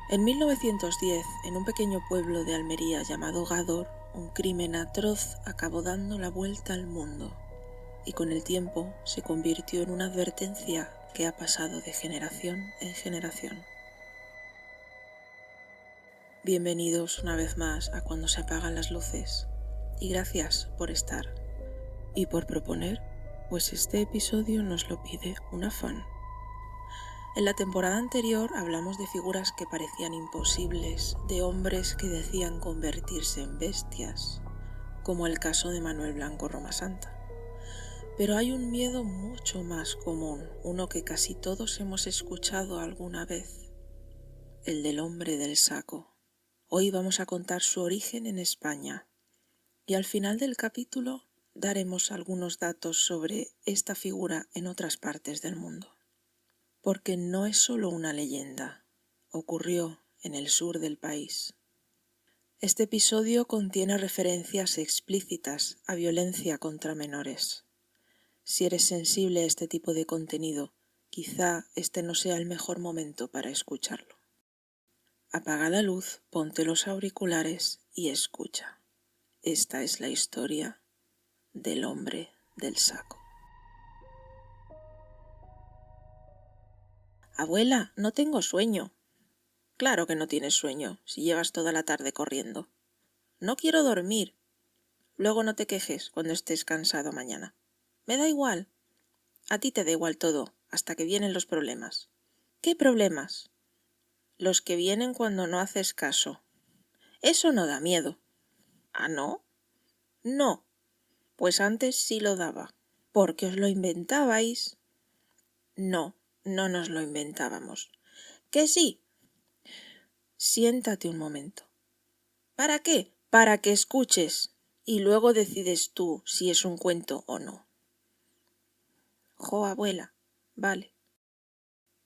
En 1910, en un pequeño pueblo de Almería llamado Gádor, un crimen atroz acabó dando la vuelta al mundo y con el tiempo se convirtió en una advertencia que ha pasado de generación en generación. Bienvenidos una vez más a Cuando se apagan las luces y gracias por estar y por proponer, pues este episodio nos lo pide una fan. En la temporada anterior hablamos de figuras que parecían imposibles, de hombres que decían convertirse en bestias, como el caso de Manuel Blanco Romasanta. Pero hay un miedo mucho más común, uno que casi todos hemos escuchado alguna vez, el del hombre del saco. Hoy vamos a contar su origen en España y al final del capítulo daremos algunos datos sobre esta figura en otras partes del mundo. Porque no es solo una leyenda, ocurrió en el sur del país. Este episodio contiene referencias explícitas a violencia contra menores. Si eres sensible a este tipo de contenido, quizá este no sea el mejor momento para escucharlo. Apaga la luz, ponte los auriculares y escucha. Esta es la historia del hombre del saco. Abuela, no tengo sueño. Claro que no tienes sueño, si llevas toda la tarde corriendo. No quiero dormir. Luego no te quejes cuando estés cansado mañana. Me da igual. A ti te da igual todo, hasta que vienen los problemas. ¿Qué problemas? Los que vienen cuando no haces caso. Eso no da miedo. ¿Ah, no? No. Pues antes sí lo daba. ¿Porque os lo inventabais? No, no nos lo inventábamos. ¿Que sí? Siéntate un momento. ¿Para qué? Para que escuches y luego decides tú si es un cuento o no. Jo, abuela, vale.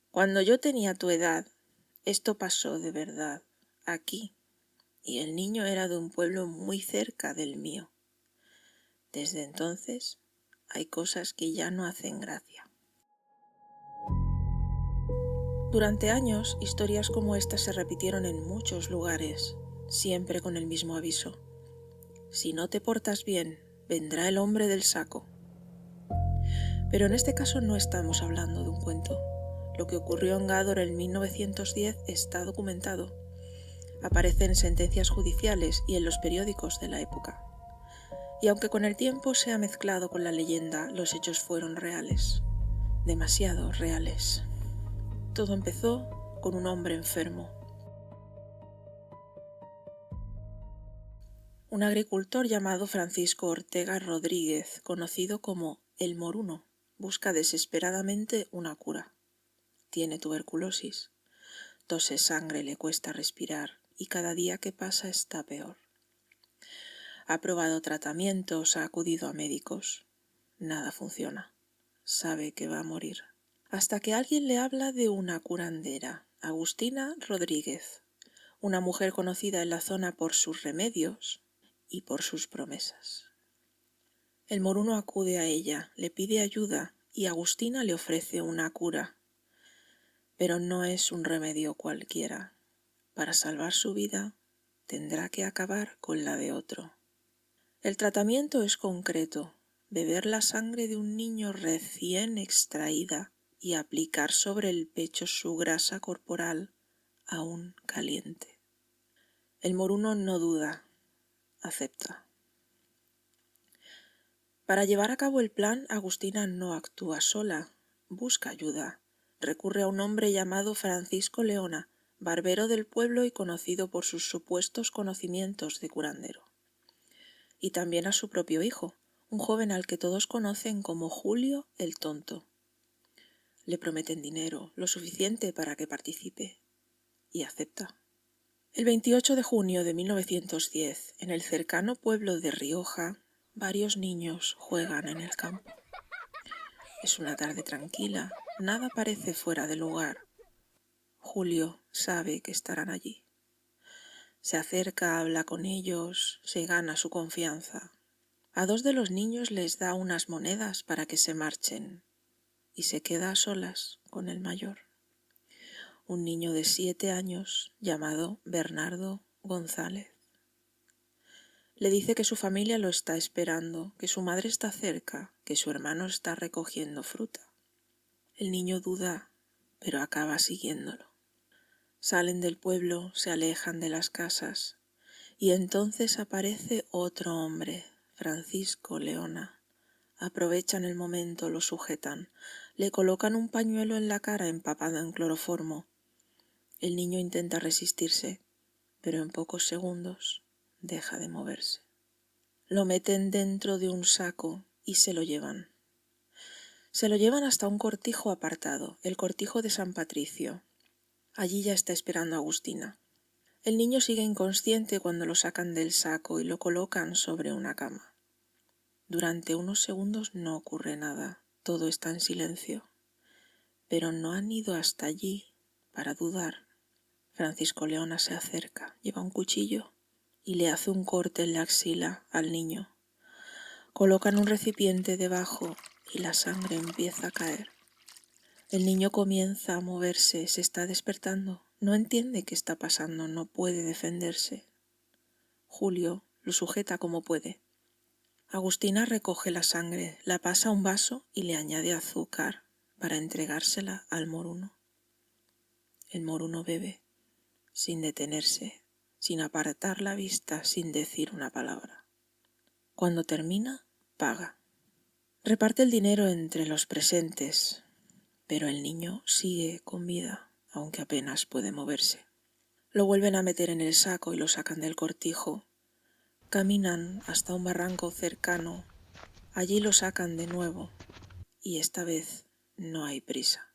Cuando yo tenía tu edad, esto pasó de verdad, aquí, y el niño era de un pueblo muy cerca del mío. Desde entonces, hay cosas que ya no hacen gracia. Durante años, historias como esta se repitieron en muchos lugares, siempre con el mismo aviso. Si no te portas bien, vendrá el hombre del saco. Pero en este caso no estamos hablando de un cuento. Lo que ocurrió en Gádor en 1910 está documentado. Aparece en sentencias judiciales y en los periódicos de la época. Y aunque con el tiempo se ha mezclado con la leyenda, los hechos fueron reales. Demasiado reales. Todo empezó con un hombre enfermo. Un agricultor llamado Francisco Ortega Rodríguez, conocido como el Moruno, busca desesperadamente una cura. Tiene tuberculosis. Tose sangre, le cuesta respirar y cada día que pasa está peor. Ha probado tratamientos, ha acudido a médicos. Nada funciona. Sabe que va a morir. Hasta que alguien le habla de una curandera, Agustina Rodríguez, una mujer conocida en la zona por sus remedios y por sus promesas. El moruno acude a ella, le pide ayuda y Agustina le ofrece una cura. Pero no es un remedio cualquiera. Para salvar su vida, tendrá que acabar con la de otro. El tratamiento es concreto: beber la sangre de un niño recién extraída y aplicar sobre el pecho su grasa corporal aún caliente. El moruno no duda, acepta. Para llevar a cabo el plan, Agustina no actúa sola, busca ayuda. Recurre a un hombre llamado Francisco Leona, barbero del pueblo y conocido por sus supuestos conocimientos de curandero. Y también a su propio hijo, un joven al que todos conocen como Julio el Tonto. Le prometen dinero, lo suficiente para que participe, y acepta. El 28 de junio de 1910, en el cercano pueblo de Rioja, varios niños juegan en el campo. Es una tarde tranquila, nada parece fuera de lugar. Julio sabe que estarán allí. Se acerca, habla con ellos, se gana su confianza. A dos de los niños les da unas monedas para que se marchen y se queda a solas con el mayor. un niño de 7 años llamado Bernardo González. Le dice que su familia lo está esperando, que su madre está cerca, que su hermano está recogiendo fruta. El niño duda, pero acaba siguiéndolo. Salen del pueblo, se alejan de las casas, y entonces aparece otro hombre, Francisco Leona. Aprovechan el momento, lo sujetan, le colocan un pañuelo en la cara empapado en cloroformo. El niño intenta resistirse, pero en pocos segundos deja de moverse. Lo meten dentro de un saco y se lo llevan. Se lo llevan hasta un cortijo apartado, el cortijo de San Patricio. Allí ya está esperando Agustina. El niño sigue inconsciente cuando lo sacan del saco y lo colocan sobre una cama. Durante unos segundos no ocurre nada, todo está en silencio. Pero no han ido hasta allí para dudar. Francisco Leona se acerca, lleva un cuchillo y le hace un corte en la axila al niño. Colocan un recipiente debajo y la sangre empieza a caer. El niño comienza a moverse, se está despertando, no entiende qué está pasando, no puede defenderse. Julio lo sujeta como puede. Agustina recoge la sangre, la pasa a un vaso y le añade azúcar para entregársela al moruno. El moruno bebe, sin detenerse, sin apartar la vista, sin decir una palabra. Cuando termina, paga. Reparte el dinero entre los presentes, pero el niño sigue con vida, aunque apenas puede moverse. Lo vuelven a meter en el saco y lo sacan del cortijo. Caminan hasta un barranco cercano. Allí lo sacan de nuevo, y esta vez no hay prisa.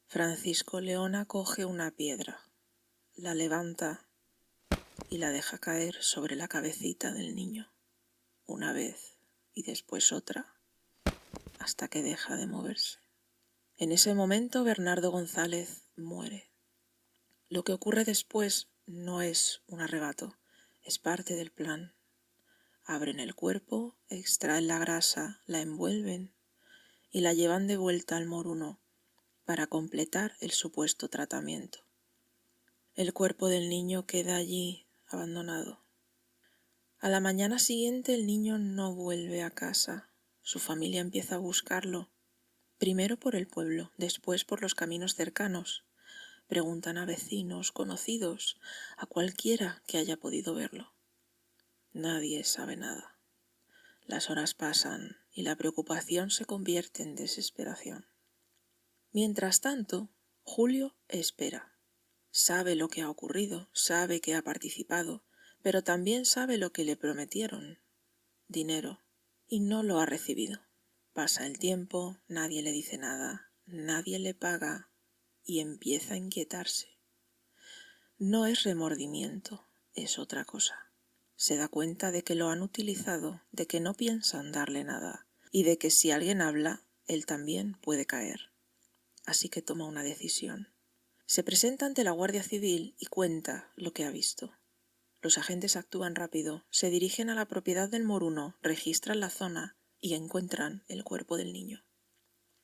Francisco Leona coge una piedra, la levanta y la deja caer sobre la cabecita del niño, una vez y después otra, hasta que deja de moverse. En ese momento Bernardo González muere. Lo que ocurre después no es un arrebato, es parte del plan. Abren el cuerpo, extraen la grasa, la envuelven y la llevan de vuelta al moruno para completar el supuesto tratamiento. El cuerpo del niño queda allí abandonado. A la mañana siguiente el niño no vuelve a casa. Su familia empieza a buscarlo, primero por el pueblo, después por los caminos cercanos. Preguntan a vecinos, conocidos, a cualquiera que haya podido verlo. Nadie sabe nada. Las horas pasan y la preocupación se convierte en desesperación. Mientras tanto, Julio espera. Sabe lo que ha ocurrido, sabe que ha participado, pero también sabe lo que le prometieron: dinero, y no lo ha recibido. Pasa el tiempo, nadie le dice nada, nadie le paga y empieza a inquietarse. No es remordimiento, es otra cosa. Se da cuenta de que lo han utilizado, de que no piensan darle nada y de que si alguien habla, él también puede caer. Así que toma una decisión. Se presenta ante la Guardia Civil y cuenta lo que ha visto. Los agentes actúan rápido, se dirigen a la propiedad del moruno, registran la zona y encuentran el cuerpo del niño.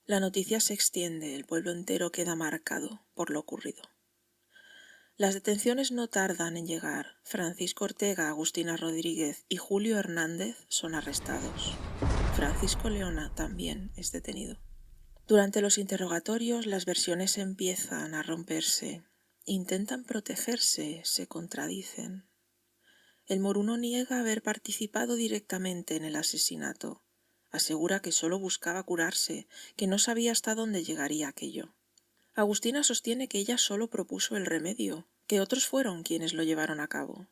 La noticia se extiende, el pueblo entero queda marcado por lo ocurrido. Las detenciones no tardan en llegar. Francisco Ortega, Agustina Rodríguez y Julio Hernández son arrestados. Francisco Leona también es detenido. Durante los interrogatorios las versiones empiezan a romperse. Intentan protegerse, se contradicen. El moruno niega haber participado directamente en el asesinato. Asegura que solo buscaba curarse, que no sabía hasta dónde llegaría aquello. Agustina sostiene que ella solo propuso el remedio, que otros fueron quienes lo llevaron a cabo.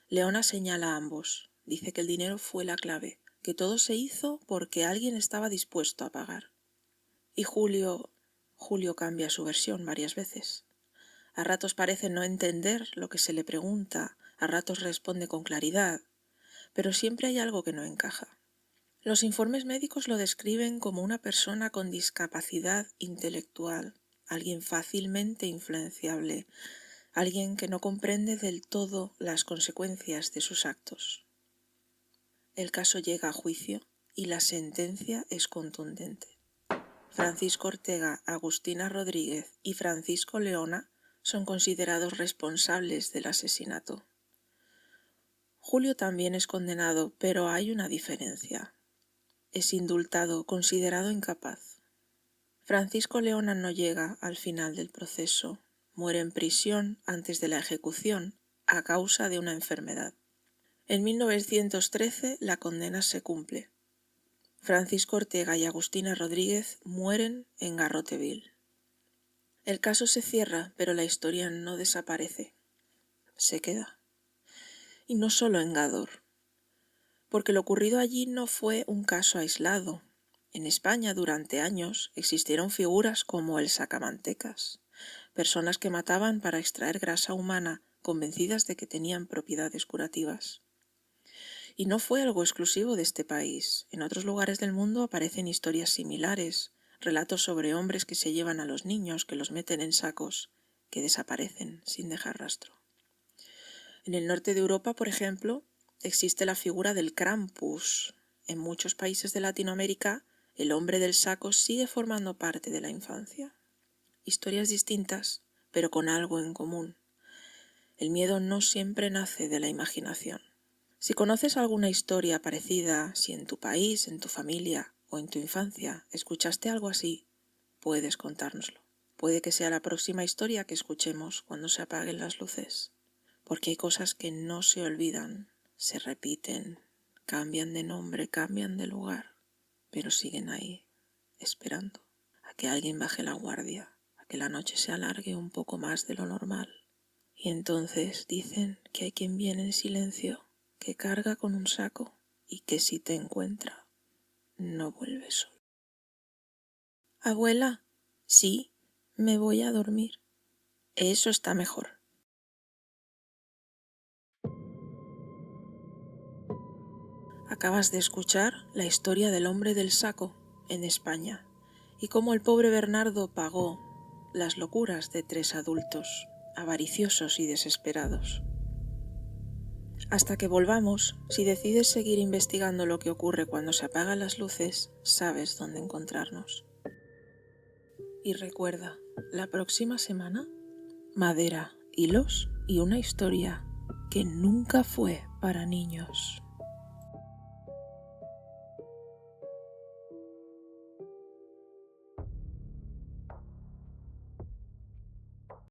Leona señala a ambos, dice que el dinero fue la clave, que todo se hizo porque alguien estaba dispuesto a pagar. Y Julio cambia su versión varias veces. A ratos parece no entender lo que se le pregunta, a ratos responde con claridad, pero siempre hay algo que no encaja. Los informes médicos lo describen como una persona con discapacidad intelectual, alguien fácilmente influenciable, alguien que no comprende del todo las consecuencias de sus actos. El caso llega a juicio y la sentencia es contundente. Francisco Ortega, Agustina Rodríguez y Francisco Leona son considerados responsables del asesinato. Julio también es condenado, pero hay una diferencia. Es indultado, considerado incapaz. Francisco Leona no llega al final del proceso, muere en prisión antes de la ejecución a causa de una enfermedad. En 1913 la condena se cumple. Francisco Ortega y Agustina Rodríguez mueren en Garroteville. El caso se cierra, pero la historia no desaparece, se queda. Y no solo en Gádor, porque lo ocurrido allí no fue un caso aislado. En España durante años existieron figuras como el sacamantecas, personas que mataban para extraer grasa humana convencidas de que tenían propiedades curativas. Y no fue algo exclusivo de este país. En otros lugares del mundo aparecen historias similares, relatos sobre hombres que se llevan a los niños, que los meten en sacos, que desaparecen sin dejar rastro. En el norte de Europa, por ejemplo, existe la figura del Krampus. En muchos países de Latinoamérica, el hombre del saco sigue formando parte de la infancia. Historias distintas, pero con algo en común. El miedo no siempre nace de la imaginación. Si conoces alguna historia parecida, si en tu país, en tu familia o en tu infancia escuchaste algo así, puedes contárnoslo. Puede que sea la próxima historia que escuchemos cuando se apaguen las luces. Porque hay cosas que no se olvidan, se repiten, cambian de nombre, cambian de lugar, pero siguen ahí, esperando a que alguien baje la guardia, a que la noche se alargue un poco más de lo normal. Y entonces dicen que hay quien viene en silencio, que carga con un saco y que si te encuentra, no vuelve solo. Abuela, sí, me voy a dormir. Eso está mejor. Acabas de escuchar la historia del hombre del saco en España y cómo el pobre Bernardo pagó las locuras de 3 adultos, avariciosos y desesperados. Hasta que volvamos, si decides seguir investigando lo que ocurre cuando se apagan las luces, sabes dónde encontrarnos. Y recuerda, la próxima semana, madera, hilos y una historia que nunca fue para niños.